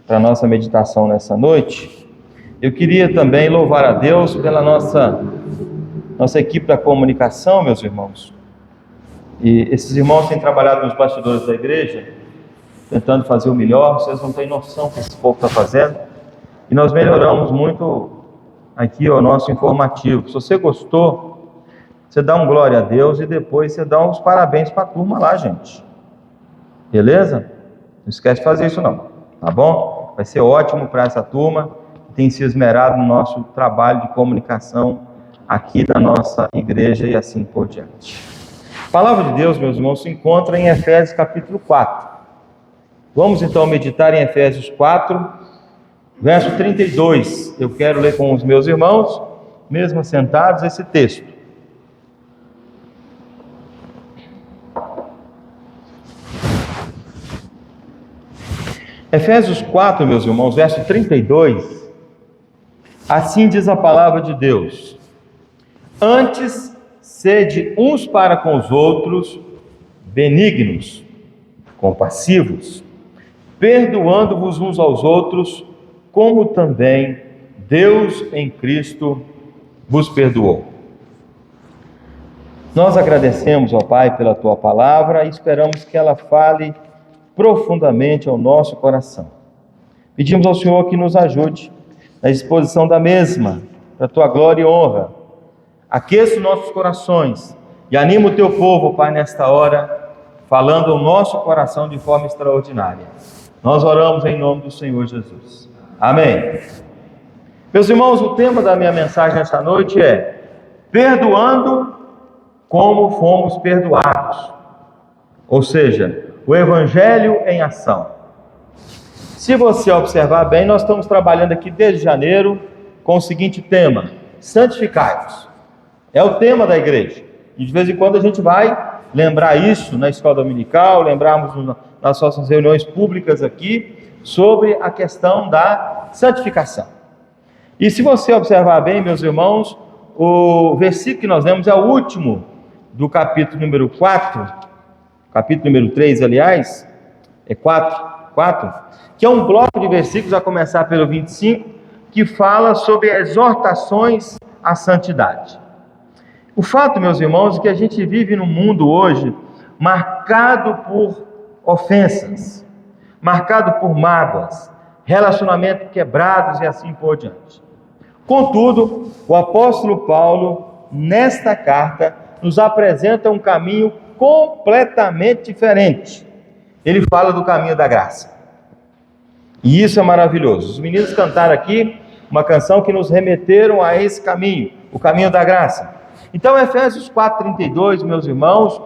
para a nossa meditação nessa noite, eu queria também louvar a Deus pela nossa equipe da comunicação, meus irmãos. E esses irmãos têm trabalhado nos bastidores da igreja, tentando fazer o melhor. Vocês não têm noção do que esse povo está fazendo. E nós melhoramos muito aqui o nosso informativo. Se você gostou, você dá um glória a Deus e depois você dá uns parabéns para a turma lá, gente. Beleza? Não esquece de fazer isso não, tá bom? Vai ser ótimo para essa turma que tem se esmerado no nosso trabalho de comunicação aqui da nossa igreja e assim por diante. A palavra de Deus, meus irmãos, se encontra em Efésios capítulo 4. Vamos então meditar em Efésios 4, verso 32. Eu quero ler com os meus irmãos, mesmo sentados, esse texto. Efésios 4, meus irmãos, verso 32. Assim diz a palavra de Deus: antes, sede uns para com os outros benignos, compassivos, perdoando-vos uns aos outros, como também Deus em Cristo vos perdoou. Nós agradecemos, ó Pai, pela Tua palavra e esperamos que ela fale profundamente ao nosso coração. Pedimos ao Senhor que nos ajude na exposição da mesma, para a Tua glória e honra. Aqueça os nossos corações e anima o Teu povo, Pai, nesta hora, falando ao nosso coração de forma extraordinária. Nós oramos em nome do Senhor Jesus. Amém. Meus irmãos, o tema da minha mensagem nesta noite é perdoando como fomos perdoados. Ou seja, o Evangelho em ação. Se você observar bem, nós estamos trabalhando aqui desde janeiro com o seguinte tema: santificai-vos. É o tema da igreja. E de vez em quando a gente vai lembrar isso na escola dominical, lembrarmos nas nossas reuniões públicas aqui, sobre a questão da santificação. E se você observar bem, meus irmãos, o versículo que nós lemos é o último do capítulo número 4, capítulo número 3, aliás, é 4, que é um bloco de versículos, a começar pelo 25, que fala sobre exortações à santidade. O fato, meus irmãos, é que a gente vive num mundo hoje marcado por ofensas, marcado por mágoas, relacionamentos quebrados e assim por diante. Contudo, o apóstolo Paulo, nesta carta, nos apresenta um caminho completamente diferente. Ele fala do caminho da graça. E isso é maravilhoso. Os meninos cantaram aqui uma canção que nos remeteram a esse caminho, o caminho da graça. Então, Efésios 4:32, meus irmãos,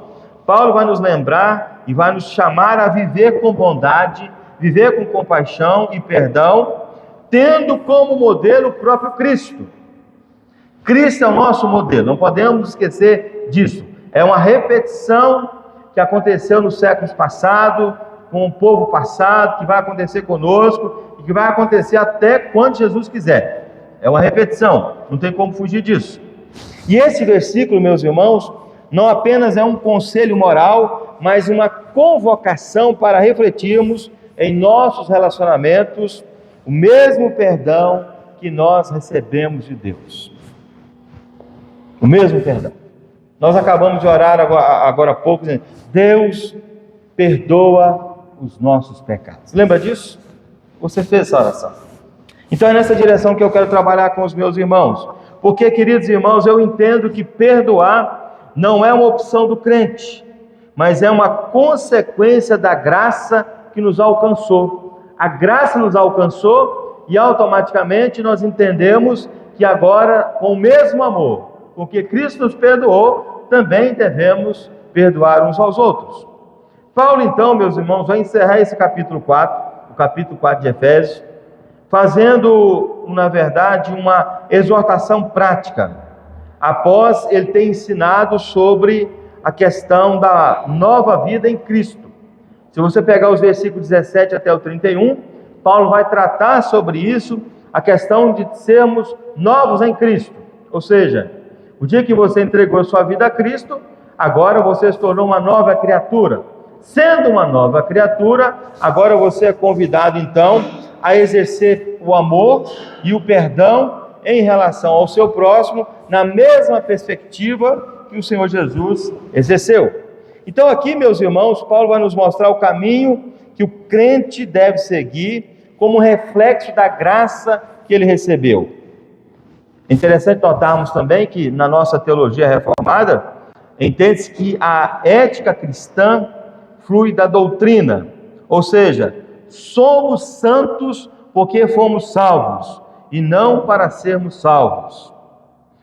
Paulo vai nos lembrar e vai nos chamar a viver com bondade, viver com compaixão e perdão, tendo como modelo o próprio Cristo. Cristo é o nosso modelo, não podemos esquecer disso. É uma repetição que aconteceu nos séculos passados, com o povo passado, que vai acontecer conosco e que vai acontecer até quando Jesus quiser. É uma repetição, não tem como fugir disso. E esse versículo, meus irmãos, não apenas é um conselho moral, mas uma convocação para refletirmos em nossos relacionamentos o mesmo perdão que nós recebemos de Deus. O mesmo perdão. Nós acabamos de orar agora há pouco, dizendo: Deus perdoa os nossos pecados. Lembra disso? Você fez essa oração. Então é nessa direção que eu quero trabalhar com os meus irmãos. Porque, queridos irmãos, eu entendo que perdoar não é uma opção do crente, mas é uma consequência da graça que nos alcançou. A graça nos alcançou e automaticamente nós entendemos que agora, com o mesmo amor, porque Cristo nos perdoou, também devemos perdoar uns aos outros. Paulo, então, meus irmãos, vai encerrar esse capítulo 4, o capítulo 4 de Efésios, fazendo, na verdade, uma exortação prática, após ele ter ensinado sobre a questão da nova vida em Cristo. Se você pegar os versículos 17 até o 31, Paulo vai tratar sobre isso, a questão de sermos novos em Cristo. Ou seja, o dia que você entregou a sua vida a Cristo, agora você se tornou uma nova criatura. Sendo uma nova criatura, agora você é convidado, então, a exercer o amor e o perdão em relação ao seu próximo, na mesma perspectiva que o Senhor Jesus exerceu. Então aqui, meus irmãos, Paulo vai nos mostrar o caminho que o crente deve seguir como reflexo da graça que ele recebeu. É interessante notarmos também que na nossa teologia reformada, entende-se que a ética cristã flui da doutrina, ou seja, somos santos porque fomos salvos, e não para sermos salvos.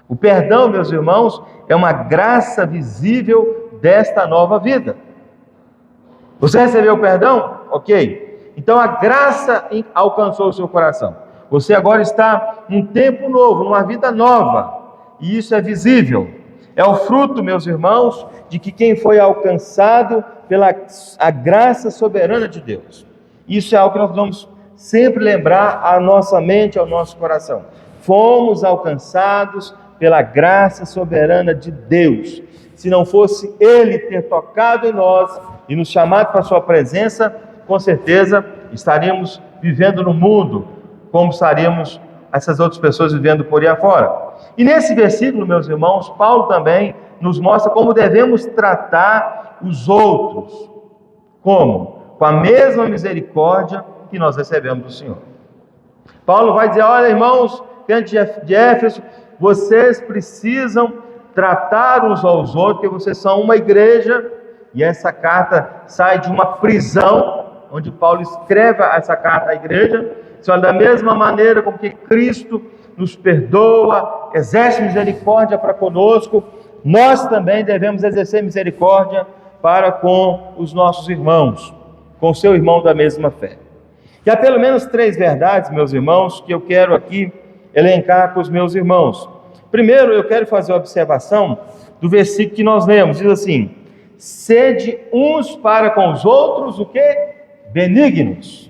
O perdão, meus irmãos, é uma graça visível desta nova vida. Você recebeu o perdão? Ok. Então a graça alcançou o seu coração. Você agora está num tempo novo, numa vida nova, e isso é visível. É o fruto, meus irmãos, de que quem foi alcançado pela a graça soberana de Deus. Isso é algo que nós vamos sempre lembrar à nossa mente, ao nosso coração. Fomos alcançados pela graça soberana de Deus. Se não fosse Ele ter tocado em nós e nos chamado para a sua presença, com certeza estaríamos vivendo no mundo como estaríamos essas outras pessoas vivendo por aí afora. E nesse versículo, meus irmãos, Paulo também nos mostra como devemos tratar os outros. Como? Com a mesma misericórdia que nós recebemos do Senhor. Paulo vai dizer: olha, irmãos, crentes de Éfeso, vocês precisam tratar uns aos outros, porque vocês são uma igreja, e essa carta sai de uma prisão, onde Paulo escreve essa carta à igreja. Olha, da mesma maneira como que Cristo nos perdoa, exerce misericórdia para conosco, nós também devemos exercer misericórdia para com os nossos irmãos, com o seu irmão da mesma fé. E há pelo menos 3 verdades, meus irmãos, que eu quero aqui elencar com os meus irmãos. Primeiro, eu quero fazer a observação do versículo que nós lemos. Diz assim: sede uns para com os outros, o quê? Benignos.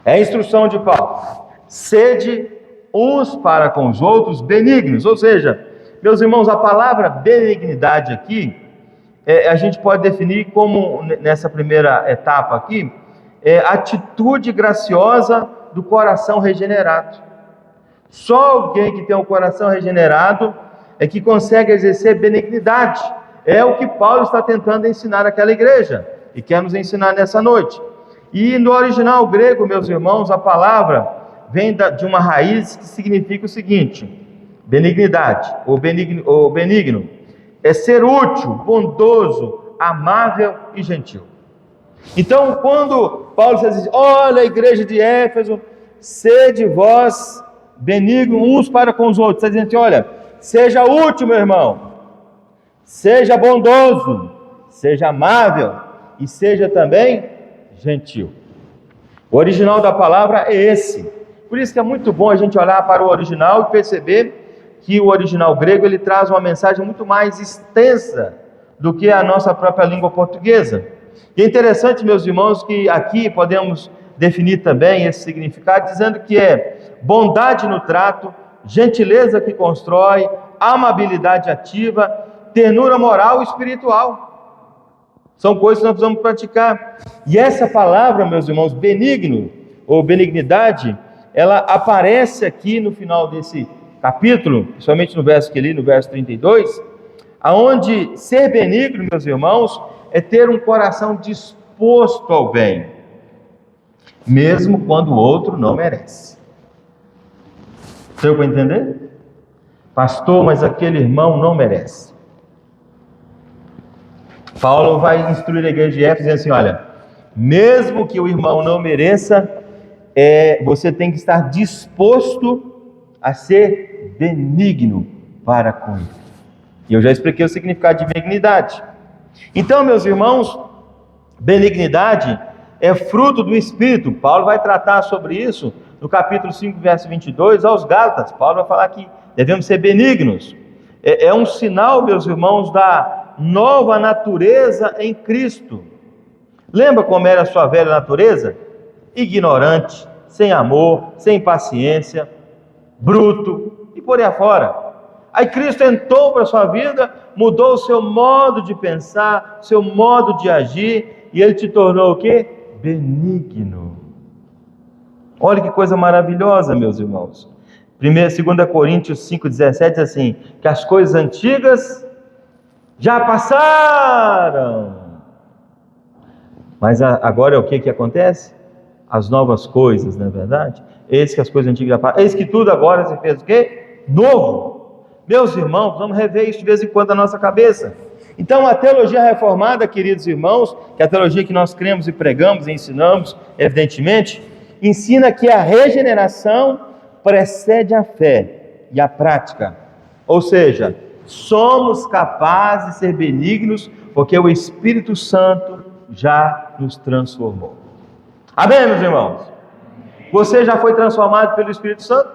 É a instrução de Paulo. Sede uns para com os outros benignos. Ou seja, meus irmãos, a palavra benignidade aqui, a gente pode definir como, nessa primeira etapa aqui, atitude graciosa do coração regenerado. Só alguém que tem um coração regenerado é que consegue exercer benignidade. É o que Paulo está tentando ensinar àquela igreja e quer nos ensinar nessa noite. E no original grego, meus irmãos, a palavra vem de uma raiz que significa o seguinte: benignidade, ou benigno, é ser útil, bondoso, amável e gentil. Então, quando Paulo diz: olha, a igreja de Éfeso, sede vós benigno uns para com os outros, está dizendo assim: olha, seja útil, meu irmão, seja bondoso, seja amável e seja também gentil. O original da palavra é esse. Por isso que é muito bom a gente olhar para o original e perceber que o original grego ele traz uma mensagem muito mais extensa do que a nossa própria língua portuguesa. E é interessante, meus irmãos, que aqui podemos definir também esse significado dizendo que é bondade no trato, gentileza que constrói, amabilidade ativa, ternura moral e espiritual. São coisas que nós precisamos praticar. E essa palavra, meus irmãos, benigno ou benignidade, ela aparece aqui no final desse capítulo, principalmente no verso que li, no verso 32, aonde ser benigno, meus irmãos, é ter um coração disposto ao bem, mesmo quando o outro não merece. Deu para entender? Pastor, mas aquele irmão não merece. Paulo vai instruir a igreja de Éfeso dizendo assim: olha, mesmo que o irmão não mereça, você tem que estar disposto a ser benigno para com ele. E eu já expliquei o significado de benignidade. Então, meus irmãos, benignidade é fruto do Espírito. Paulo vai tratar sobre isso no capítulo 5, verso 22, aos Gálatas. Paulo vai falar que devemos ser benignos. É um sinal, meus irmãos, da nova natureza em Cristo. Lembra como era a sua velha natureza? Ignorante, sem amor, sem paciência, bruto e por aí afora. Aí Cristo entrou para a sua vida, mudou o seu modo de pensar, seu modo de agir, e Ele te tornou o quê? Benigno. Olha que coisa maravilhosa, meus irmãos. 2 Coríntios 5,17 diz assim, que as coisas antigas já passaram. Mas agora o que acontece? As novas coisas, não é verdade? Eis que as coisas antigas já passaram. Eis que tudo agora se fez o quê? Novo. Meus irmãos, vamos rever isso de vez em quando na nossa cabeça. Então, a teologia reformada, queridos irmãos, que é a teologia que nós cremos e pregamos e ensinamos, evidentemente, ensina que a regeneração precede a fé e a prática. Ou seja, somos capazes de ser benignos porque o Espírito Santo já nos transformou. Amém, meus irmãos? Você já foi transformado pelo Espírito Santo?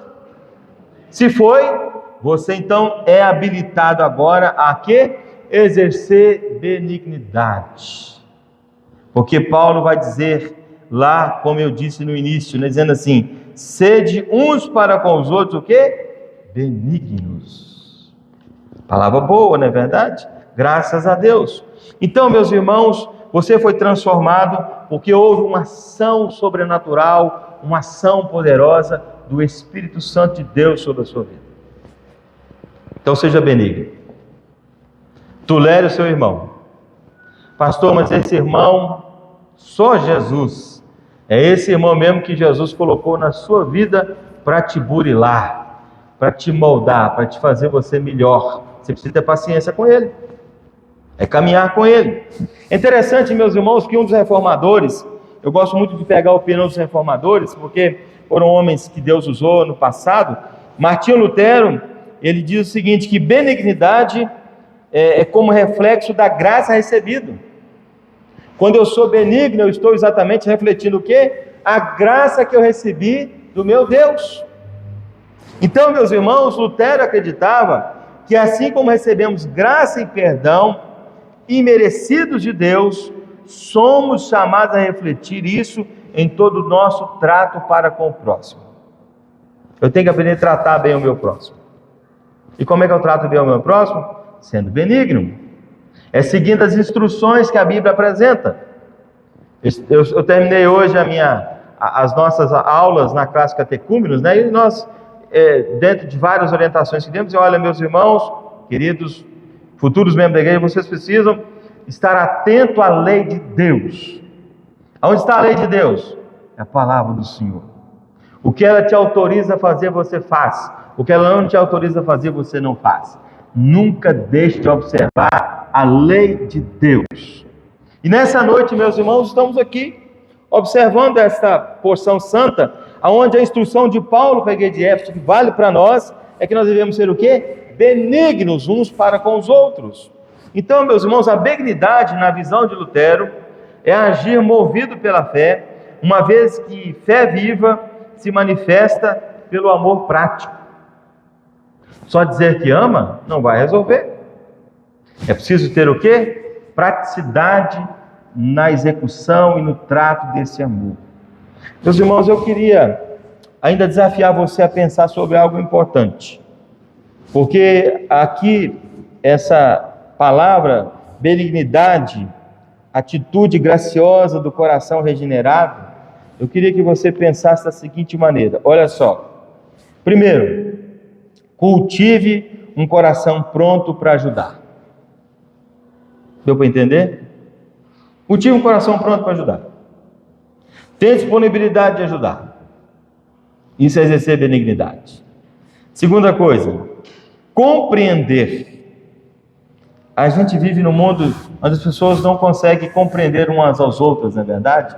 Se foi, você então é habilitado agora a quê? Exercer benignidade. Porque Paulo vai dizer lá, como eu disse no início, né, dizendo assim, sede uns para com os outros o quê? Benignos. Palavra boa, não é verdade? Graças a Deus. Então, meus irmãos, você foi transformado porque houve uma ação sobrenatural, uma ação poderosa do Espírito Santo de Deus sobre a sua vida. Então seja benigno. Tolere o seu irmão. Pastor, mas esse irmão, só Jesus. É esse irmão mesmo que Jesus colocou na sua vida para te burilar, para te moldar, para te fazer você melhor. Você precisa ter paciência com ele. É caminhar com ele. É interessante, meus irmãos, que um dos reformadores, eu gosto muito de pegar a opinião dos reformadores, porque foram homens que Deus usou no passado. Martinho Lutero, ele diz o seguinte, que benignidade é como reflexo da graça recebida. Quando eu sou benigno, eu estou exatamente refletindo o quê? A graça que eu recebi do meu Deus. Então, meus irmãos, Lutero acreditava que assim como recebemos graça e perdão imerecidos de Deus, somos chamados a refletir isso em todo o nosso trato para com o próximo. Eu tenho que aprender a tratar bem o meu próximo. E como é que eu trato bem o meu próximo? Sendo benigno. É seguindo as instruções que a Bíblia apresenta. Eu terminei hoje as nossas aulas na classe Catecúmenos, né? E nós, dentro de várias orientações que demos, olha, meus irmãos, queridos, futuros membros da igreja, vocês precisam estar atento à lei de Deus. Aonde está a lei de Deus? É a palavra do Senhor. O que ela te autoriza a fazer, você faz. O que ela não te autoriza a fazer, você não faz. Nunca deixe de observar a lei de Deus. E nessa noite, meus irmãos, estamos aqui observando esta porção santa, onde a instrução de Paulo para a igreja de Éfeso, que vale para nós, é que nós devemos ser o quê? Benignos uns para com os outros. Então, meus irmãos, a benignidade, na visão de Lutero, é agir movido pela fé, uma vez que fé viva se manifesta pelo amor prático. Só dizer que ama não vai resolver. É preciso ter o quê? Praticidade na execução e no trato desse amor. Meus irmãos, eu queria ainda desafiar você a pensar sobre algo importante. Porque aqui, essa palavra, benignidade, atitude graciosa do coração regenerado, eu queria que você pensasse da seguinte maneira. Olha só. Primeiro, cultive um coração pronto para ajudar. Deu para entender? Cultive um coração pronto para ajudar. Tenha disponibilidade de ajudar. Isso é exercer benignidade. Segunda coisa, compreender. A gente vive num mundo onde as pessoas não conseguem compreender umas às outras, não é verdade?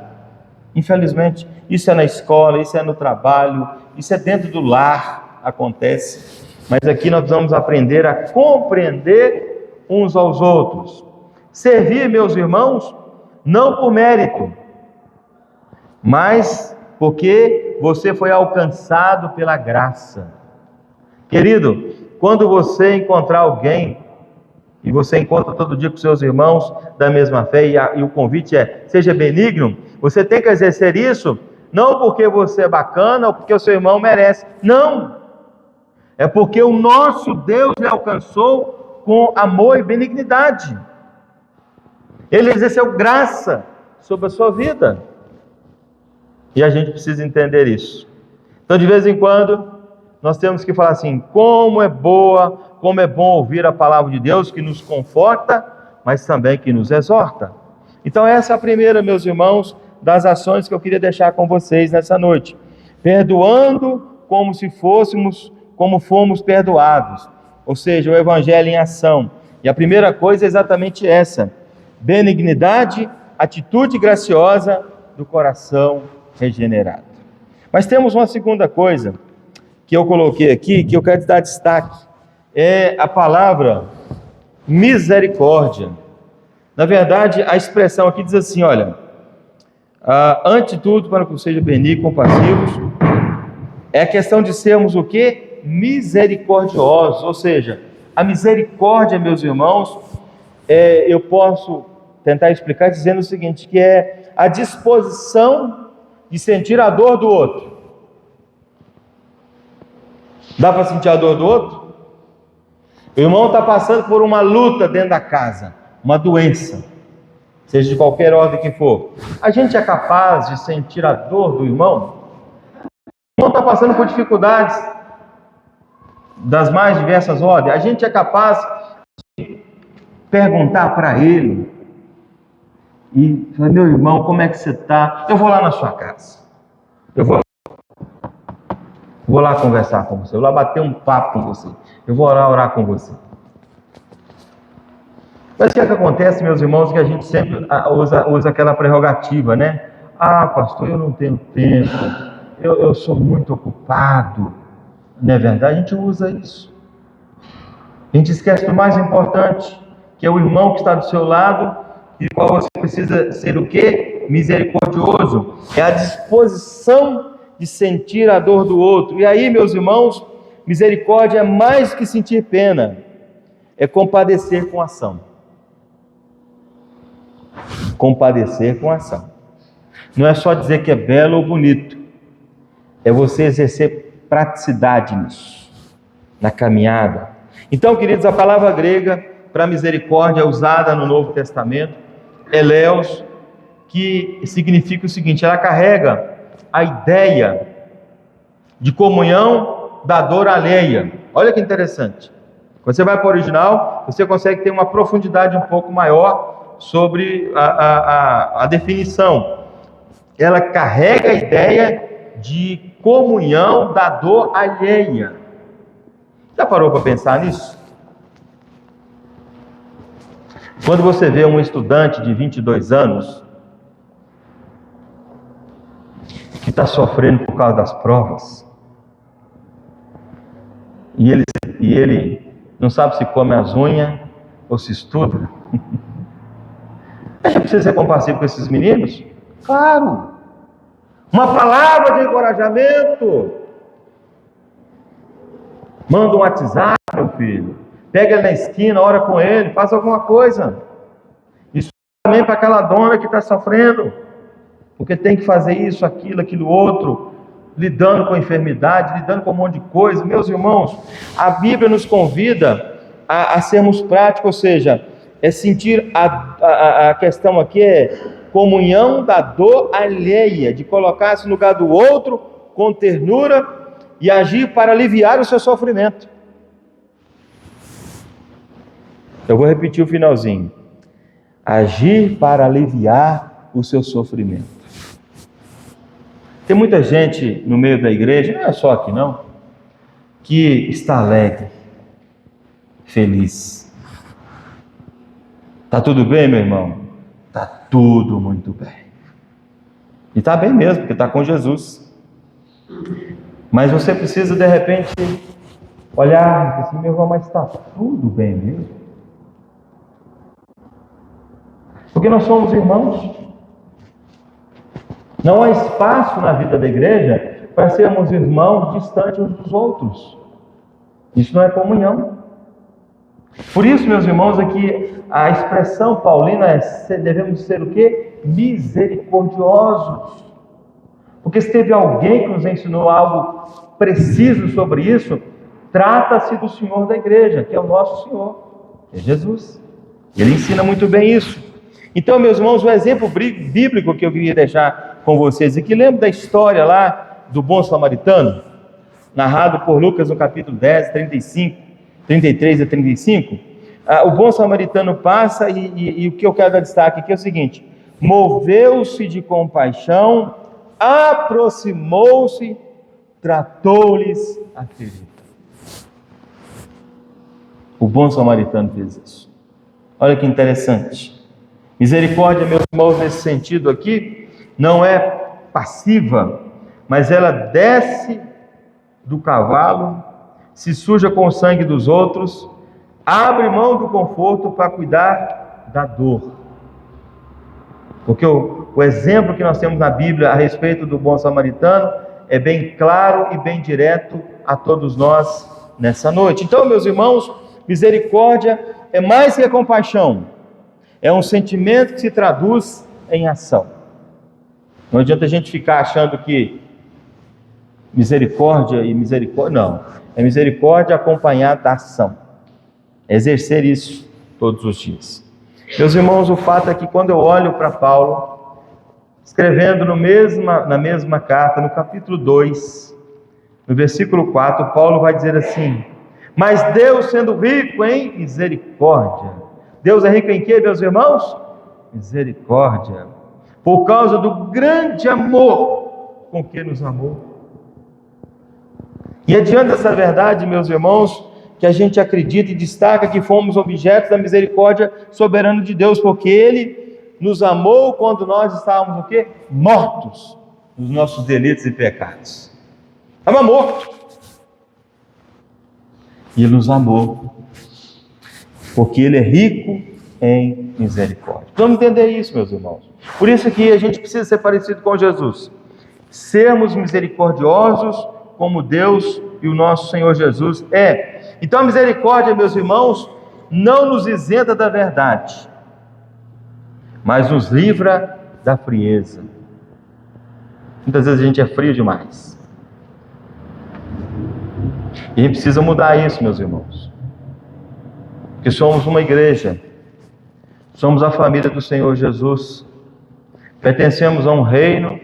Infelizmente, isso é na escola, isso é no trabalho, isso é dentro do lar, acontece. Mas aqui nós vamos aprender a compreender uns aos outros. Servir, meus irmãos, não por mérito, mas porque você foi alcançado pela graça. Querido, quando você encontrar alguém, e você encontra todo dia com seus irmãos da mesma fé, e o convite é, seja benigno, você tem que exercer isso, não porque você é bacana, ou porque o seu irmão merece, não, é porque o nosso Deus lhe alcançou com amor e benignidade, ele exerceu graça sobre a sua vida, E a gente precisa entender isso. Então, de vez em quando, nós temos que falar assim: como é boa, como é bom ouvir a palavra de Deus, que nos conforta, mas também que nos exorta. Então, essa é a primeira, meus irmãos, das ações que eu queria deixar com vocês nessa noite. Perdoando como fomos perdoados. Ou seja, o Evangelho em ação. E a primeira coisa é exatamente essa: benignidade, atitude graciosa do coração regenerado. Mas temos uma segunda coisa que eu coloquei aqui, que eu quero dar destaque, é a palavra misericórdia. Na verdade, a expressão aqui diz assim, olha, ante de tudo, para que sejam benignos, compassivos, é a questão de sermos o quê? Misericordiosos, ou seja, a misericórdia, meus irmãos, eu posso tentar explicar dizendo o seguinte, que é a disposição de sentir a dor do outro. Dá para sentir a dor do outro? O irmão está passando por uma luta dentro da casa, uma doença, seja de qualquer ordem que for. A gente é capaz de sentir a dor do irmão? O irmão está passando por dificuldades das mais diversas ordens. A gente é capaz de perguntar para ele e falar: meu irmão, como é que você está? Eu vou lá na sua casa. Eu vou lá conversar com você. Eu vou lá bater um papo com você. Eu vou orar com você. Mas o que é que acontece, meus irmãos, que a gente sempre usa aquela prerrogativa, né? Ah, pastor, eu não tenho tempo. Eu sou muito ocupado. Não é verdade? A gente usa isso. A gente esquece do mais importante, que é o irmão que está do seu lado, e qual você precisa ser o quê? Misericordioso. É a disposição de sentir a dor do outro. E aí, meus irmãos, misericórdia é mais que sentir pena, é compadecer com ação. Compadecer com ação. Não é só dizer que é belo ou bonito, é você exercer praticidade nisso, na caminhada. Então, queridos, a palavra grega para misericórdia é usada no Novo Testamento, eleos, que significa o seguinte: ela carrega a ideia de comunhão da dor alheia. Olha que interessante. Quando você vai para o original, você consegue ter uma profundidade um pouco maior sobre a definição. Ela carrega a ideia de comunhão da dor alheia. Já parou para pensar nisso? Quando você vê um estudante de 22 anos que está sofrendo por causa das provas, e ele não sabe se come as unhas ou se estuda, a gente precisa ser compassivo com esses meninos? Claro! Uma palavra de encorajamento. Manda um WhatsApp, meu filho. Pega ele na esquina, ora com ele, faz alguma coisa. Isso também para aquela dona que está sofrendo, porque tem que fazer isso, aquilo outro, lidando com a enfermidade, lidando com um monte de coisa. Meus irmãos, a Bíblia nos convida a sermos práticos, ou seja, é sentir a questão aqui é comunhão da dor alheia, de colocar-se no lugar do outro com ternura e agir para aliviar o seu sofrimento. Eu vou repetir o finalzinho: agir para aliviar o seu sofrimento. Tem muita gente no meio da igreja, não é só aqui não, que está alegre, feliz. Está tudo bem, meu irmão? Está tudo muito bem. E está bem mesmo, porque está com Jesus. Mas você precisa, de repente, olhar assim: meu irmão, mas está tudo bem mesmo? Porque nós somos irmãos. Não há espaço na vida da igreja para sermos irmãos distantes uns dos outros. Isso não é comunhão. Por isso, meus irmãos, aqui a expressão paulina é: devemos ser o quê? Misericordiosos. Porque se teve alguém que nos ensinou algo preciso sobre isso, trata-se do Senhor da igreja, que é o nosso Senhor, que é Jesus. Ele ensina muito bem isso. Então, meus irmãos, o exemplo bíblico que eu queria deixar com vocês aqui. Lembra da história lá do bom samaritano? Narrado por Lucas no capítulo 10, 33 a 35. O bom samaritano passa e o que eu quero dar destaque aqui é o seguinte: moveu-se de compaixão, aproximou-se, tratou-lhes a ferida. O bom samaritano fez isso. Olha que interessante. Misericórdia, meus irmãos, nesse sentido aqui, não é passiva, mas ela desce do cavalo, se suja com o sangue dos outros, abre mão do conforto para cuidar da dor. Porque o exemplo que nós temos na Bíblia a respeito do bom samaritano é bem claro e bem direto a todos nós nessa noite. Então, meus irmãos, misericórdia é mais que a compaixão, é um sentimento que se traduz em ação. Não adianta a gente ficar achando que misericórdia e misericórdia, não, é misericórdia acompanhada da ação, é exercer isso todos os dias. Meus irmãos, o fato é que quando eu olho para Paulo, escrevendo na mesma carta, no capítulo 2, no versículo 4, Paulo vai dizer assim: mas Deus, sendo rico em misericórdia. Deus é rico em quê, meus irmãos? Misericórdia. Por causa do grande amor com que nos amou. E é diante dessa verdade, meus irmãos, que a gente acredita e destaca que fomos objetos da misericórdia soberana de Deus, porque Ele nos amou quando nós estávamos o quê? Mortos nos nossos delitos e pecados. Estava morto. E Ele nos amou, porque Ele é rico em misericórdia. Vamos entender isso, meus irmãos. Por isso que a gente precisa ser parecido com Jesus. Sermos misericordiosos como Deus e o nosso Senhor Jesus é. Então a misericórdia, meus irmãos, não nos isenta da verdade, mas nos livra da frieza. Muitas vezes a gente é frio demais. E a gente precisa mudar isso, meus irmãos. Porque somos uma igreja, somos a família do Senhor Jesus, pertencemos a um reino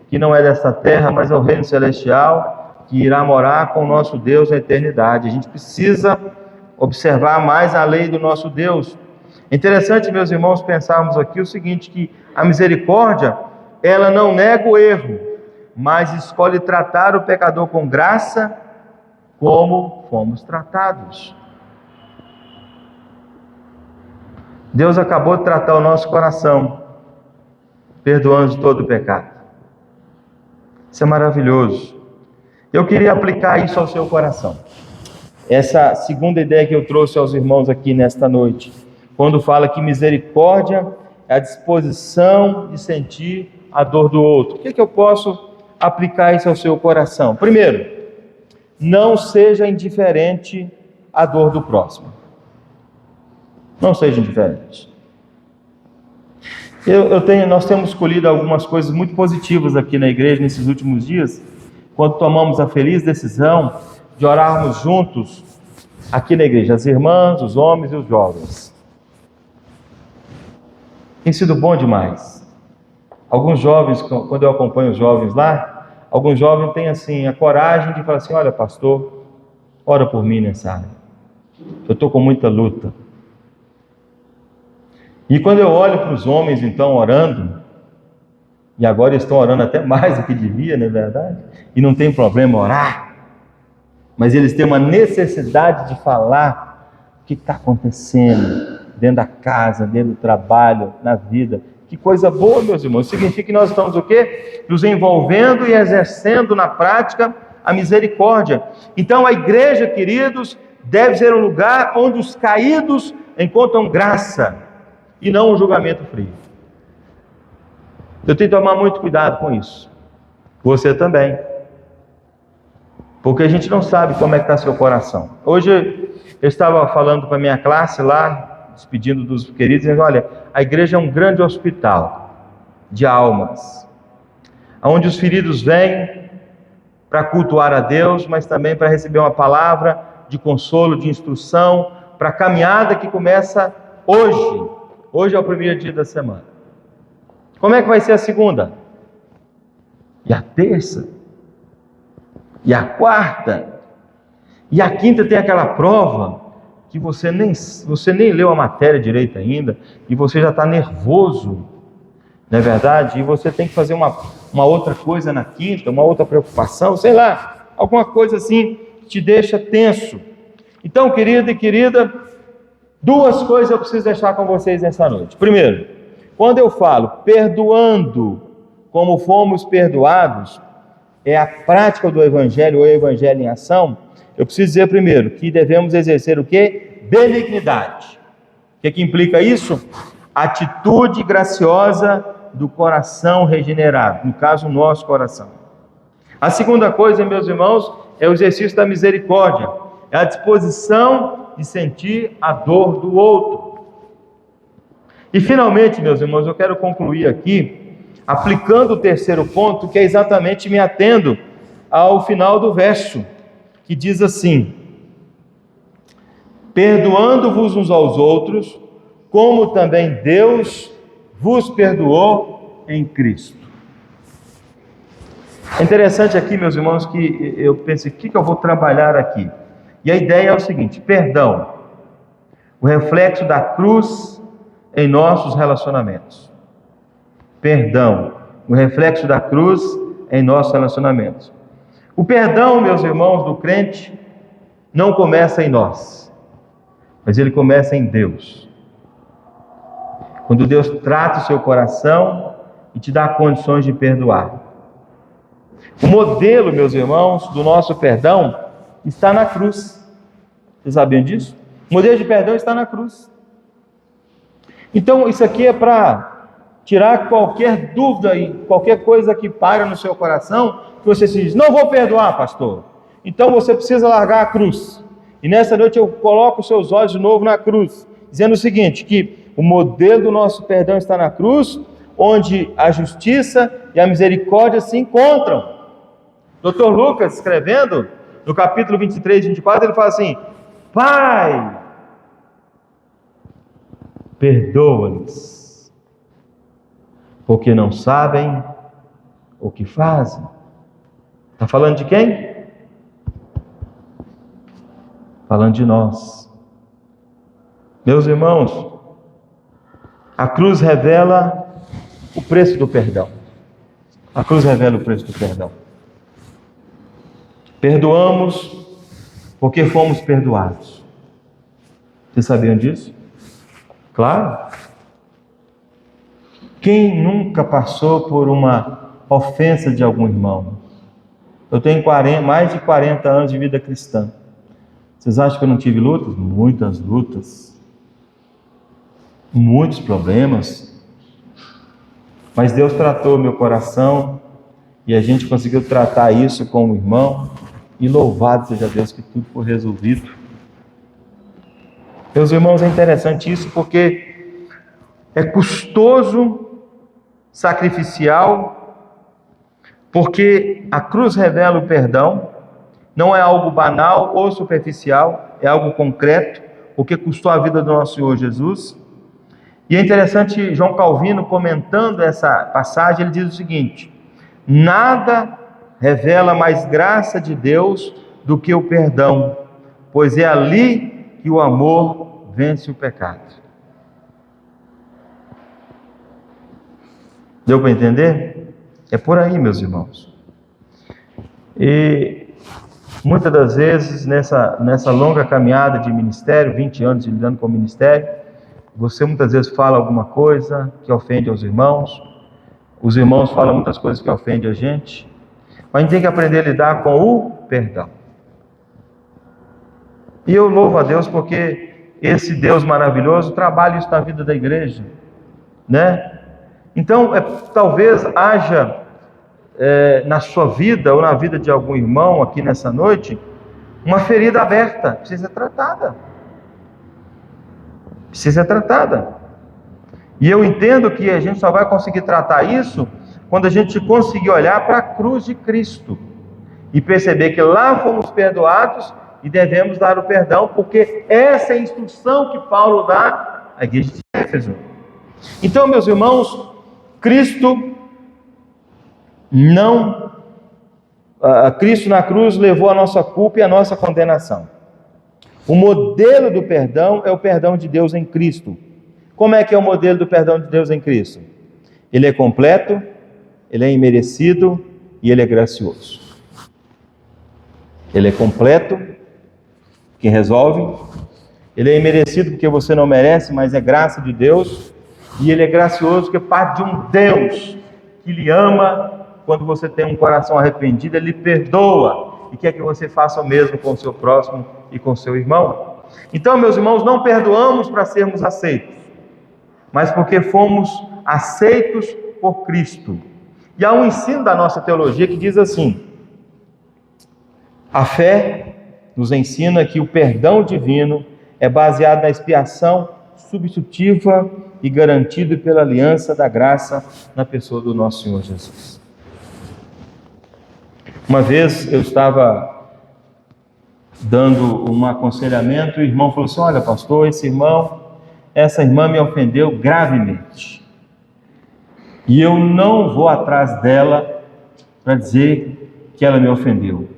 que não é desta terra, mas é o reino celestial, que irá morar com o nosso Deus na eternidade. A gente precisa observar mais a lei do nosso Deus. É interessante, meus irmãos, pensarmos aqui o seguinte, que a misericórdia, ela não nega o erro, mas escolhe tratar o pecador com graça, como fomos tratados. Deus acabou de tratar o nosso coração, perdoando de todo o pecado. Isso é maravilhoso. Eu queria aplicar isso ao seu coração. Essa segunda ideia que eu trouxe aos irmãos aqui nesta noite, quando fala que misericórdia é a disposição de sentir a dor do outro. O que eu posso aplicar isso ao seu coração? Primeiro, não seja indiferente à dor do próximo. Não seja indiferente. Nós temos escolhido algumas coisas muito positivas aqui na igreja nesses últimos dias, quando tomamos a feliz decisão de orarmos juntos aqui na igreja, as irmãs, os homens e os jovens. Tem sido bom demais. Alguns jovens, quando eu acompanho os jovens lá, alguns jovens têm assim a coragem de falar assim: olha, pastor, ora por mim nessa área. Eu estou com muita luta. E quando eu olho para os homens então orando, e agora estão orando até mais do que devia, não é verdade? E não tem problema orar, mas eles têm uma necessidade de falar o que está acontecendo dentro da casa, dentro do trabalho, na vida. Que coisa boa, meus irmãos. Significa que nós estamos o quê? Nos envolvendo e exercendo na prática a misericórdia. Então a igreja, queridos, deve ser um lugar onde os caídos encontram graça e não um julgamento frio. Eu tenho que tomar muito cuidado com isso. Você também. Porque a gente não sabe como é que está seu coração. Hoje eu estava falando para a minha classe lá, despedindo dos queridos, dizendo: olha, a igreja é um grande hospital de almas, onde os feridos vêm para cultuar a Deus, mas também para receber uma palavra de consolo, de instrução, para a caminhada que começa hoje. Hoje é o primeiro dia da semana. Como é que vai ser a segunda? e a terça, e a quarta, e a quinta tem aquela prova que você nem leu a matéria direito ainda, e você já está nervoso, não é verdade? E você tem que fazer uma outra coisa na quinta, uma outra preocupação, sei lá, alguma coisa assim que te deixa tenso. Então, querido e querida, duas coisas eu preciso deixar com vocês nessa noite. Primeiro, quando eu falo perdoando como fomos perdoados, é a prática do Evangelho ou Evangelho em ação. Eu preciso dizer primeiro que devemos exercer o quê? Benignidade. O que implica isso? Atitude graciosa do coração regenerado, no caso, o nosso coração. A segunda coisa, meus irmãos, é o exercício da misericórdia, é a disposição de sentir a dor do outro. E finalmente, meus irmãos, eu quero concluir aqui, aplicando o terceiro ponto, que é exatamente me atendo ao final do verso, que diz assim: perdoando-vos uns aos outros, como também Deus vos perdoou em Cristo. É interessante aqui, meus irmãos, que eu pensei, o que eu vou trabalhar aqui? E a ideia é o seguinte: perdão, o reflexo da cruz em nossos relacionamentos. Perdão, o reflexo da cruz em nossos relacionamentos. O perdão, meus irmãos, do crente, não começa em nós, mas ele começa em Deus. Quando Deus trata o seu coração e te dá condições de perdoar. O modelo, meus irmãos, do nosso perdão está na cruz. Vocês sabiam disso? O modelo de perdão está na cruz. Então, isso aqui é para tirar qualquer dúvida e qualquer coisa que paira no seu coração, que você se diz: não vou perdoar, pastor. Então você precisa largar a cruz. E nessa noite eu coloco os seus olhos de novo na cruz, dizendo o seguinte, que o modelo do nosso perdão está na cruz, onde a justiça e a misericórdia se encontram. Dr. Lucas, escrevendo, no capítulo 23 e 24, ele fala assim: Pai, perdoa-lhes, porque não sabem o que fazem. Está falando de quem? Falando de nós. Meus irmãos, a cruz revela o preço do perdão. A cruz revela o preço do perdão. Perdoamos porque fomos perdoados. Vocês sabiam disso? Claro. Quem nunca passou por uma ofensa de algum irmão? Eu tenho mais de 40 anos de vida cristã. Vocês acham que eu não tive lutas? Muitas lutas. Muitos problemas. Mas Deus tratou meu coração e a gente conseguiu tratar isso com o irmão. E louvado seja Deus que tudo foi resolvido. Meus irmãos, é interessante isso porque é custoso, sacrificial, porque a cruz revela o perdão, não é algo banal ou superficial, é algo concreto, porque custou a vida do nosso Senhor Jesus. E é interessante, João Calvino, comentando essa passagem, ele diz o seguinte: nada revela mais graça de Deus do que o perdão, pois é ali que o amor vence o pecado. Deu para entender? É por aí, meus irmãos. E muitas das vezes, nessa longa caminhada de ministério, 20 anos lidando com o ministério, você muitas vezes fala alguma coisa que ofende aos irmãos, os irmãos falam muitas coisas que ofendem a gente, mas a gente tem que aprender a lidar com o perdão. E eu louvo a Deus porque esse Deus maravilhoso trabalha isso na vida da igreja, né? Então, talvez haja na sua vida ou na vida de algum irmão aqui nessa noite uma ferida aberta, precisa ser tratada. Precisa ser tratada. E eu entendo que a gente só vai conseguir tratar isso quando a gente conseguir olhar para a cruz de Cristo e perceber que lá fomos perdoados e devemos dar o perdão, porque essa é a instrução que Paulo dá à igreja de Éfeso. Então, meus irmãos, Cristo não, Cristo na cruz levou a nossa culpa e a nossa condenação. O modelo do perdão é o perdão de Deus em Cristo. Como é que é o modelo do perdão de Deus em Cristo? Ele é completo, ele é imerecido e ele é gracioso. Ele é completo, que resolve. Ele é imerecido porque você não merece, mas é graça de Deus. E ele é gracioso porque parte de um Deus que lhe ama. Quando você tem um coração arrependido, ele lhe perdoa e quer que você faça o mesmo com o seu próximo e com o seu irmão. Então, meus irmãos, não perdoamos para sermos aceitos, mas porque fomos aceitos por Cristo. E há um ensino da nossa teologia que diz assim: a fé nos ensina que o perdão divino é baseado na expiação substitutiva e garantido pela aliança da graça na pessoa do nosso Senhor Jesus. Uma vez eu estava dando um aconselhamento e o irmão falou assim: olha, pastor, essa irmã me ofendeu gravemente. E eu não vou atrás dela para dizer que ela me ofendeu.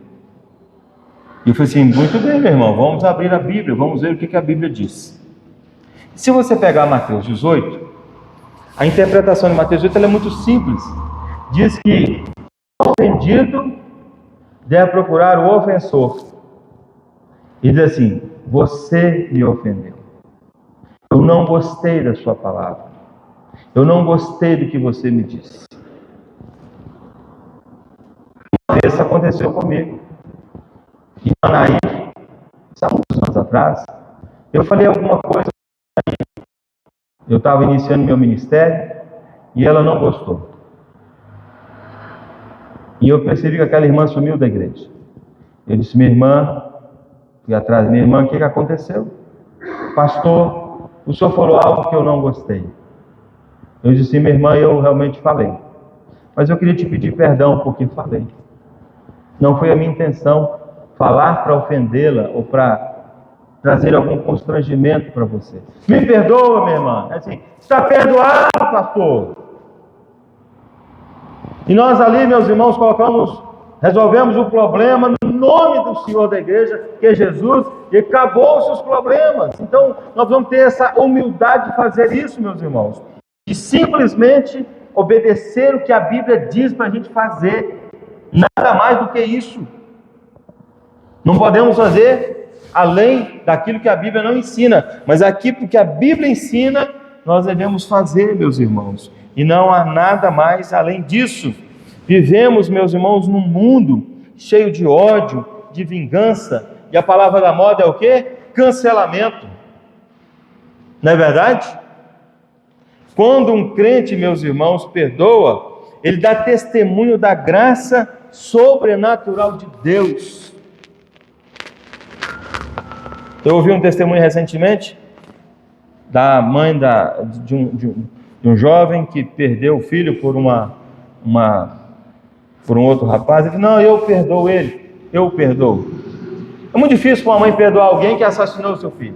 E eu falei assim: muito bem, meu irmão, vamos abrir a Bíblia, vamos ver o que a Bíblia diz. Se você pegar Mateus 18, a interpretação de Mateus 18 ela é muito simples. Diz que o ofendido deve procurar o ofensor. E diz assim: você me ofendeu. Eu não gostei da sua palavra. Eu não gostei do que você me disse. Isso aconteceu comigo. E Anaí, há muitos anos atrás, eu falei alguma coisa. Eu estava iniciando meu ministério e ela não gostou. E eu percebi que aquela irmã sumiu da igreja. Eu disse: minha irmã, fui atrás da minha irmã, o que aconteceu? Pastor, o senhor falou algo que eu não gostei. Eu disse: minha irmã, eu realmente falei. Mas eu queria te pedir perdão porque falei. Não foi a minha intenção falar para ofendê-la ou para trazer algum constrangimento para você. Me perdoa, minha irmã. É assim: está perdoado, pastor. E nós ali, meus irmãos, resolvemos o problema no nome do Senhor da igreja, que é Jesus, e acabou-se os problemas. Então, nós vamos ter essa humildade de fazer isso, meus irmãos, e simplesmente obedecer o que a Bíblia diz para a gente fazer, nada mais do que isso. Não podemos fazer além daquilo que a Bíblia não ensina, mas aquilo que a Bíblia ensina, nós devemos fazer, meus irmãos, e não há nada mais além disso. Vivemos, meus irmãos, num mundo cheio de ódio, de vingança, e a palavra da moda é o quê? Cancelamento. Não é verdade? Quando um crente, meus irmãos, perdoa, ele dá testemunho da graça sobrenatural de Deus. Eu ouvi um testemunho recentemente da mãe de um jovem que perdeu o filho por um outro rapaz. Ele disse: não, eu perdoo ele, eu o perdoo. É muito difícil para uma mãe perdoar alguém que assassinou o seu filho,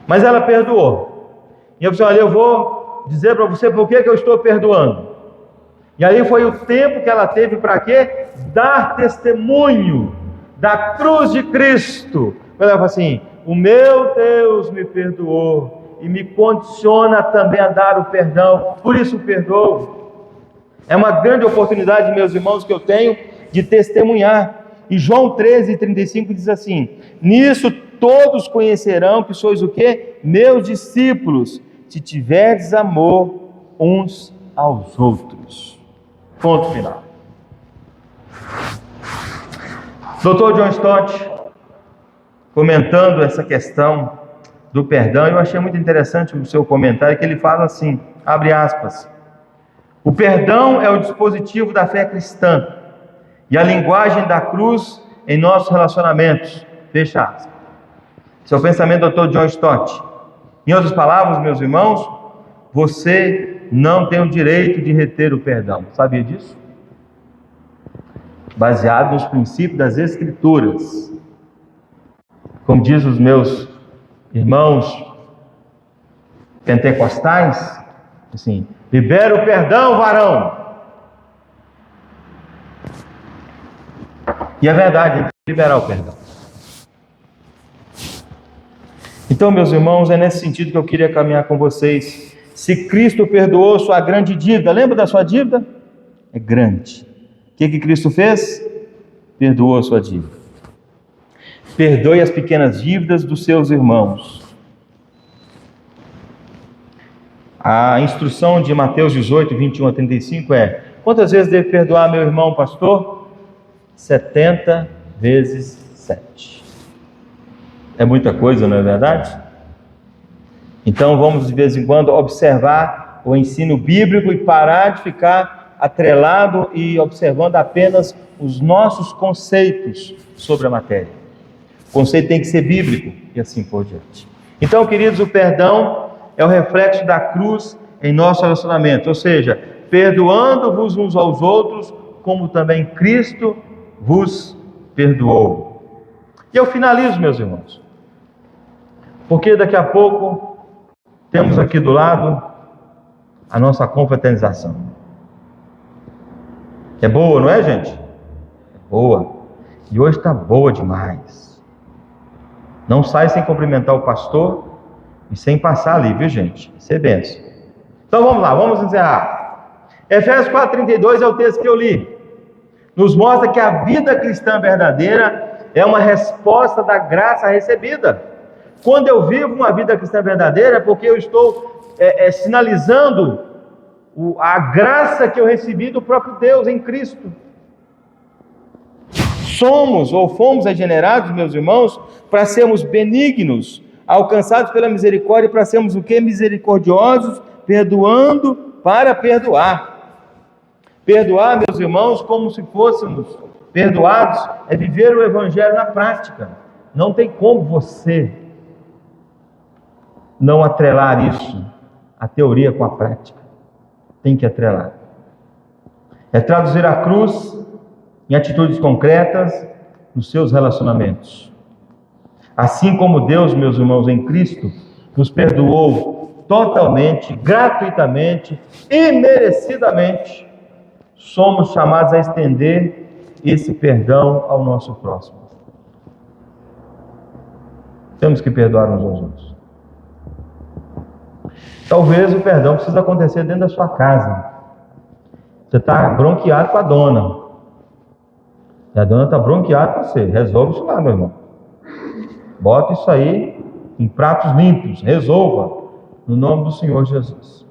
mas ela perdoou. E eu disse: olha, eu vou dizer para você por que eu estou perdoando. E aí foi o tempo que ela teve para quê? Dar testemunho da cruz de Cristo. Ela falou assim: o meu Deus me perdoou e me condiciona também a dar o perdão, por isso perdoo. É uma grande oportunidade, meus irmãos, que eu tenho de testemunhar. E João 13:35 diz assim: nisso todos conhecerão que sois o quê? Meus discípulos, se tiverdes amor uns aos outros. Ponto final. Dr. John Stott, comentando essa questão do perdão, eu achei muito interessante o seu comentário, que ele fala assim, abre aspas: o perdão é o dispositivo da fé cristã e a linguagem da cruz em nossos relacionamentos, fecha aspas. Esse é o pensamento do Dr. John Stott. Em outras palavras, meus irmãos, você não tem o direito de reter o perdão. Sabia disso? Baseado nos princípios das Escrituras. Como diz os meus irmãos pentecostais, assim: libera o perdão, varão. E é verdade, tem que liberar o perdão. Então, meus irmãos, é nesse sentido que eu queria caminhar com vocês. Se Cristo perdoou sua grande dívida, lembra da sua dívida? É grande. O que Cristo fez? Perdoou a sua dívida. Perdoe as pequenas dívidas dos seus irmãos. A instrução de Mateus 18, 21 a 35 é: quantas vezes devo perdoar meu irmão, pastor? 70 vezes 7. É muita coisa, não é verdade? Então vamos de vez em quando observar o ensino bíblico e parar de ficar atrelado e observando apenas os nossos conceitos sobre a matéria. O conceito tem que ser bíblico e assim por diante. Então, queridos, o perdão é o reflexo da cruz em nosso relacionamento, ou seja, perdoando-vos uns aos outros, como também Cristo vos perdoou. E eu finalizo, meus irmãos, porque daqui a pouco temos aqui do lado a nossa confraternização. É boa, não é, gente? É boa. E hoje está boa demais. Não sai sem cumprimentar o pastor e sem passar ali, viu, gente? Isso é bênção. Então vamos lá, vamos encerrar. Efésios 4,32 é o texto que eu li. Nos mostra que a vida cristã verdadeira é uma resposta da graça recebida. Quando eu vivo uma vida cristã verdadeira, é porque eu estou sinalizando a graça que eu recebi do próprio Deus em Cristo. Somos ou fomos regenerados, meus irmãos, para sermos benignos, alcançados pela misericórdia, para sermos o quê? Misericordiosos, perdoando para perdoar. Perdoar, meus irmãos, como se fôssemos perdoados, é viver o Evangelho na prática. Não tem como você não atrelar isso, a teoria com a prática. Tem que atrelar. É traduzir a cruz em atitudes concretas nos seus relacionamentos. Assim como Deus, meus irmãos, em Cristo, nos perdoou totalmente, gratuitamente, imerecidamente, somos chamados a estender esse perdão ao nosso próximo. Temos que perdoar uns aos outros. Talvez o perdão precise acontecer dentro da sua casa. Você está bronqueado com a dona. E a dona está bronqueada com você. Resolve isso lá, meu irmão. Bota isso aí em pratos limpos. Resolva. No nome do Senhor Jesus.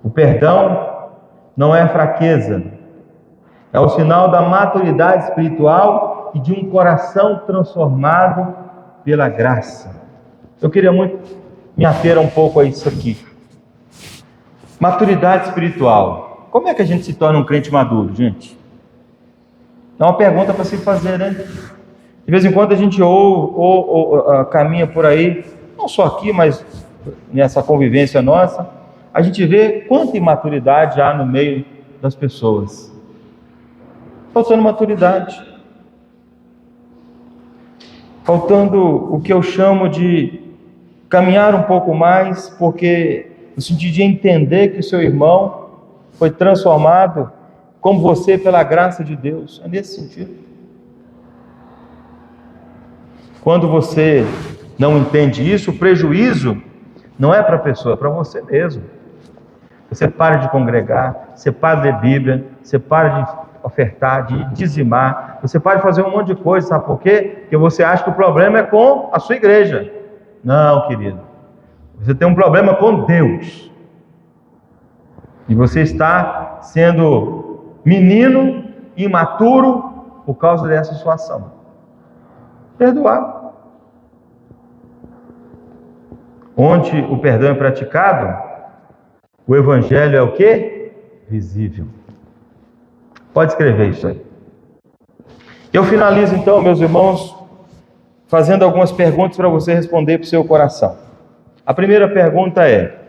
O perdão não é fraqueza. É o sinal da maturidade espiritual e de um coração transformado pela graça. Eu queria muito me ater um pouco a isso aqui. Maturidade espiritual. Como é que a gente se torna um crente maduro, gente? É uma pergunta para se fazer, né? De vez em quando a gente caminha por aí, não só aqui, mas nessa convivência nossa, a gente vê quanta imaturidade há no meio das pessoas. Faltando maturidade. Faltando o que eu chamo de caminhar um pouco mais, porque no sentido de entender que o seu irmão foi transformado como você pela graça de Deus. É nesse sentido. Quando você não entende isso, o prejuízo não é para a pessoa, é para você mesmo. Você para de congregar, você para de ler Bíblia, você para de ofertar, de dizimar, você para de fazer um monte de coisa, sabe por quê? Porque você acha que o problema é com a sua igreja. Não, querido. Você tem um problema com Deus. E você está sendo menino, imaturo, por causa dessa sua ação. Perdoar. Onde o perdão é praticado, o Evangelho é o quê? Visível. Pode escrever isso aí. Eu finalizo então, meus irmãos, fazendo algumas perguntas para você responder para o seu coração. A primeira pergunta é: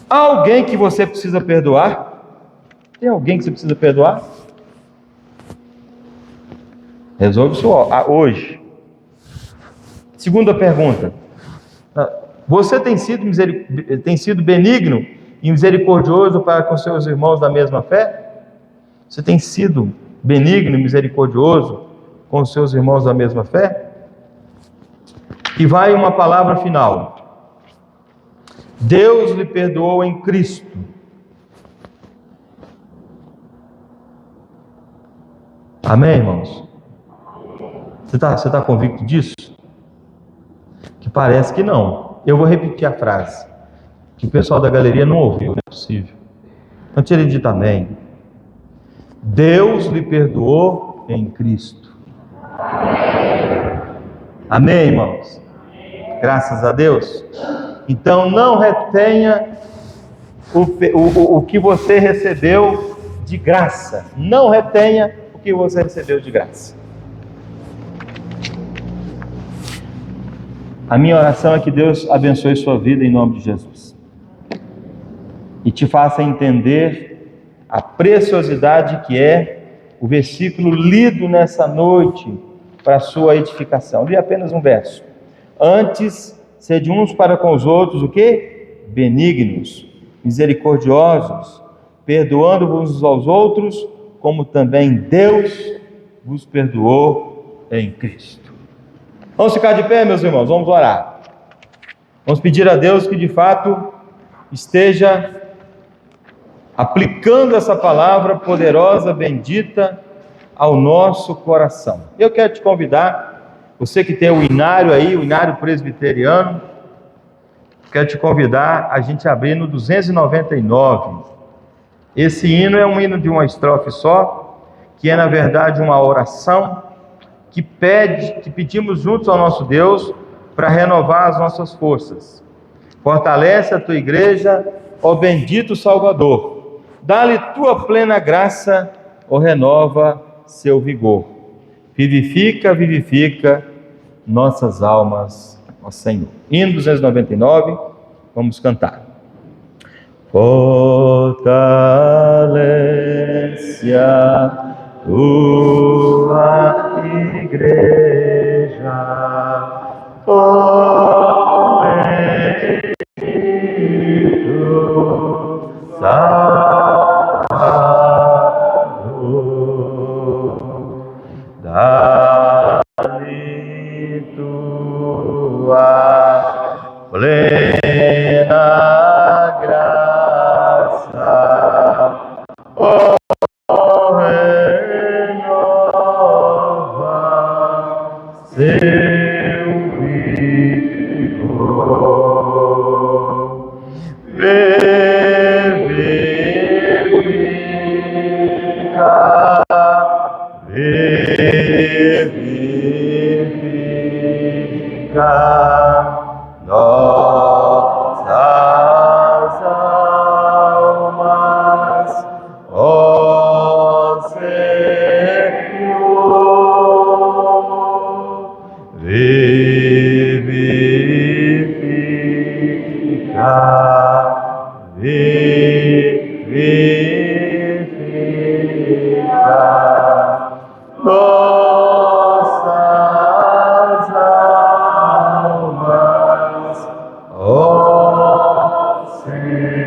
há alguém que você precisa perdoar? Tem alguém que você precisa perdoar? Resolve isso hoje. Segunda pergunta: você tem sido benigno e misericordioso para com seus irmãos da mesma fé? Você tem sido benigno e misericordioso com os seus irmãos da mesma fé? E vai uma palavra final. Deus lhe perdoou em Cristo. Amém, irmãos? Você tá convicto disso? Que parece que não. Eu vou repetir a frase, que o pessoal da galeria não ouviu, não é possível. Então tire dito amém. Deus lhe perdoou em Cristo. Amém, irmãos? Graças a Deus. Então não retenha o que você recebeu de graça. Não retenha o que você recebeu de graça. A minha oração é que Deus abençoe sua vida em nome de Jesus. E te faça entender a preciosidade que é o versículo lido nessa noite para a sua edificação. Li apenas um verso. Antes, sede uns para com os outros, o quê? Benignos, misericordiosos, perdoando-vos uns aos outros, como também Deus vos perdoou em Cristo. Vamos ficar de pé, meus irmãos, vamos orar. Vamos pedir a Deus que de fato esteja aplicando essa palavra poderosa, bendita, ao nosso coração. Eu quero te convidar, você que tem o inário aí, o inário presbiteriano, quero te convidar a gente abrir no 299. Esse hino é um hino de uma estrofe só, que é na verdade uma oração que pedimos juntos ao nosso Deus para renovar as nossas forças. Fortalece a tua igreja, ó bendito Salvador. Dá-lhe tua plena graça, ó renova seu vigor. Vivifica, vivifica nossas almas, ó Senhor. Hino 299, vamos cantar. Fortalece a tua igreja, ó bendito Salvador, dá-lhe tua plena graça, ó seu vigor, vivifica, vivifica nossas almas, ó Senhor, vivifica, vivifica nossas almas, ó Senhor.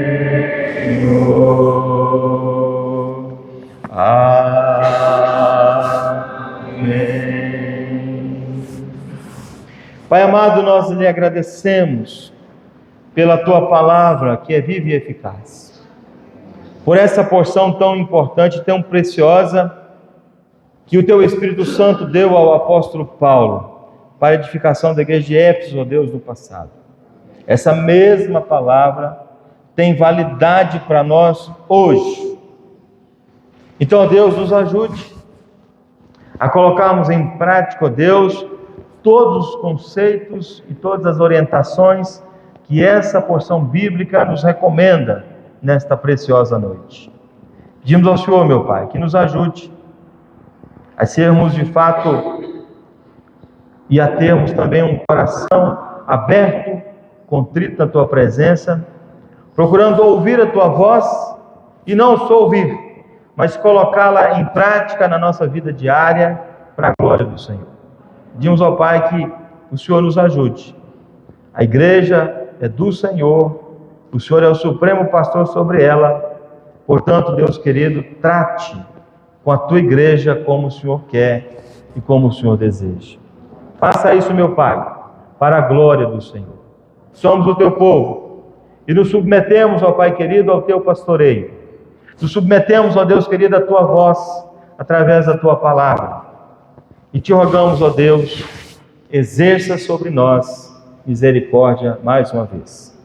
Amém. Pai amado, nós lhe agradecemos pela tua palavra que é viva e eficaz, por essa porção tão importante, tão preciosa, que o teu Espírito Santo deu ao apóstolo Paulo para a edificação da igreja de Éfeso, ó Deus, no passado. Essa mesma palavra tem validade para nós hoje. Então, ó Deus, nos ajude a colocarmos em prática, ó Deus, todos os conceitos e todas as orientações que essa porção bíblica nos recomenda nesta preciosa noite. Pedimos ao Senhor, meu Pai, que nos ajude a sermos de fato e a termos também um coração aberto, contrito na tua presença, procurando ouvir a tua voz e não só ouvir, mas colocá-la em prática na nossa vida diária para a glória do Senhor. Pedimos ao Pai que o Senhor nos ajude. A igreja é do Senhor, o Senhor é o supremo pastor sobre ela. Portanto, Deus querido, trate com a tua igreja como o Senhor quer e como o Senhor deseja. Faça isso, meu Pai, para a glória do Senhor. Somos o teu povo e nos submetemos, ó Pai querido, ao teu pastoreio. Nos submetemos, ó Deus querido, à tua voz, através da tua palavra. E te rogamos, ó Deus, exerça sobre nós misericórdia mais uma vez.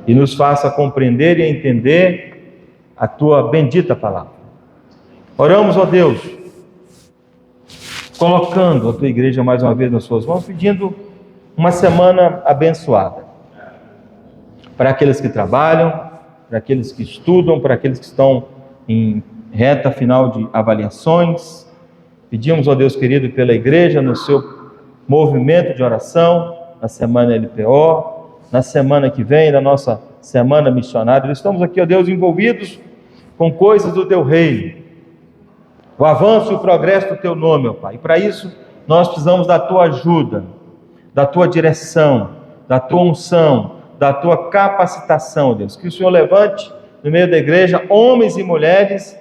E nos faça compreender e entender a tua bendita palavra. Oramos, ó Deus, colocando a tua igreja mais uma vez nas suas mãos, pedindo uma semana abençoada. Para aqueles que trabalham, para aqueles que estudam, para aqueles que estão em reta final de avaliações. Pedimos, ó Deus querido, pela igreja, no seu movimento de oração, na semana LPO, na semana que vem, na nossa semana missionária. Estamos aqui, ó Deus, envolvidos com coisas do teu reino, o avanço e o progresso do teu nome, ó Pai. E para isso, nós precisamos da tua ajuda, da tua direção, da tua unção, da tua capacitação, ó Deus. Que o Senhor levante no meio da igreja homens e mulheres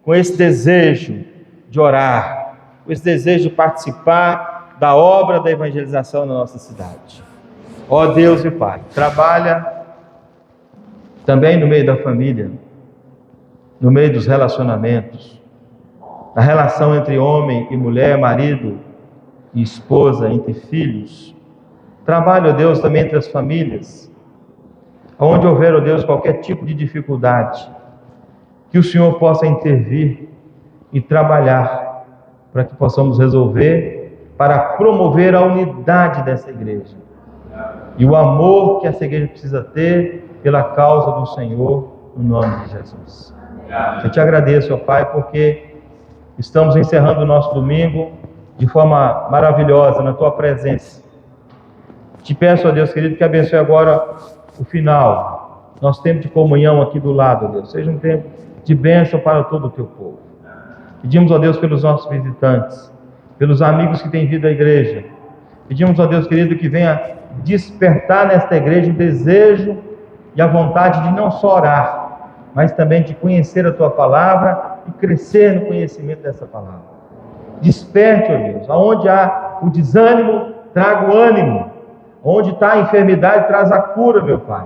com esse desejo de orar, com esse desejo de participar da obra da evangelização na nossa cidade. Ó Deus e Pai, trabalha também no meio da família, no meio dos relacionamentos, a relação entre homem e mulher, marido e esposa, entre filhos. Trabalha, ó Deus, também entre as famílias, onde houver, ó Deus, qualquer tipo de dificuldade, que o Senhor possa intervir e trabalhar para que possamos resolver, para promover a unidade dessa igreja e o amor que essa igreja precisa ter pela causa do Senhor, no nome de Jesus. Eu te agradeço, ó Pai, porque estamos encerrando o nosso domingo de forma maravilhosa na tua presença. Te peço, ó Deus querido, que abençoe agora o final, nosso tempo de comunhão aqui do lado, ó Deus. Seja um tempo de bênção para todo o teu povo. Pedimos, ó Deus, pelos nossos visitantes, pelos amigos que têm vindo à igreja. Pedimos, ó Deus querido, que venha despertar nesta igreja o desejo e a vontade de não só orar, mas também de conhecer a tua palavra e crescer no conhecimento dessa palavra. Desperte, ó Deus, aonde há o desânimo, traga o ânimo. Onde está a enfermidade, traz a cura, meu Pai.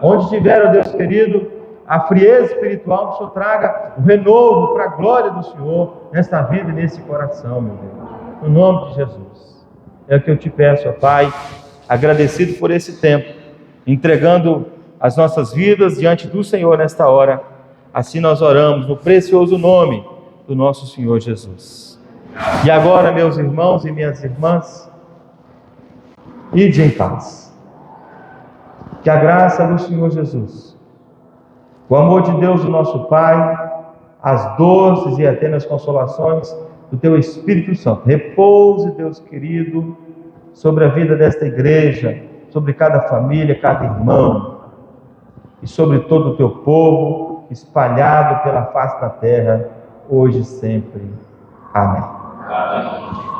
Onde tiver, ó Deus querido, a frieza espiritual, que o Senhor traga o renovo para a glória do Senhor nesta vida e nesse coração, meu Deus. No nome de Jesus. É o que eu te peço, ó Pai, agradecido por esse tempo, entregando as nossas vidas diante do Senhor nesta hora. Assim nós oramos no precioso nome do nosso Senhor Jesus. E agora, meus irmãos e minhas irmãs, ide em paz. Que a graça do Senhor Jesus, o amor de Deus, o nosso Pai, as doces e eternas consolações do teu Espírito Santo repouse, Deus querido, sobre a vida desta igreja, sobre cada família, cada irmão, e sobre todo o teu povo espalhado pela face da terra, hoje e sempre. Amém.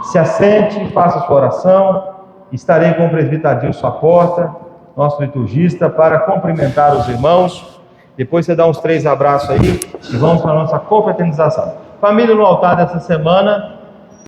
Se assente e faça sua oração. Estarei com o presbítero Adilson à porta, nosso liturgista, para cumprimentar os irmãos. Depois você dá uns 3 abraços aí e vamos para a nossa confraternização. Família no altar dessa semana,